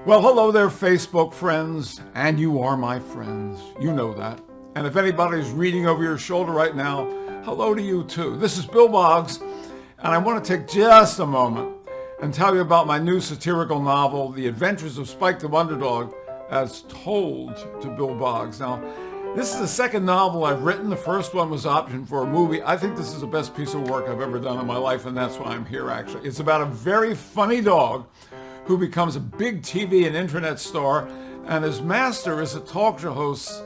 Well, hello there, Facebook friends, and you are my friends. You know that. And if anybody's reading over your shoulder right now, hello to you too. This is Bill Boggs, and I want to take just a moment and tell you about my new satirical novel, The Adventures of Spike the Underdog, as told to Bill Boggs. Now, this is the second novel I've written. The first one was optioned for a movie. I think this is the best piece of work I've ever done in my life, and that's why I'm here, actually. It's about a very funny dog who becomes a big TV and internet star, and his master is a talk show host,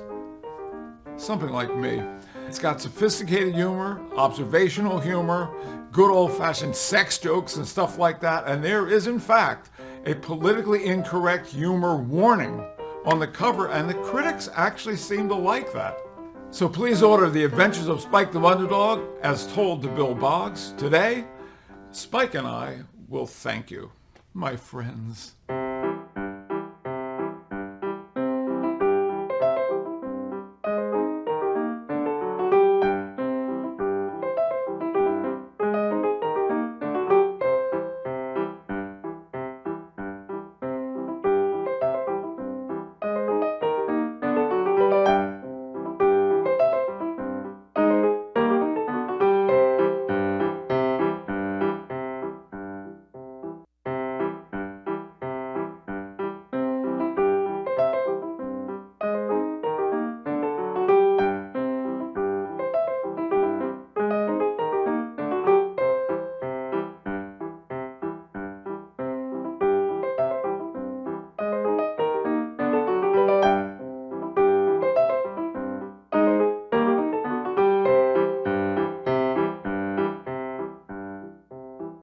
something like me. It's got sophisticated humor, observational humor, good old-fashioned sex jokes and stuff like that, and there is, in fact, a politically incorrect humor warning on the cover, and the critics actually seem to like that. So please order The Adventures of Spike the Underdog, as told to Bill Boggs. Today, Spike and I will thank you, my friends.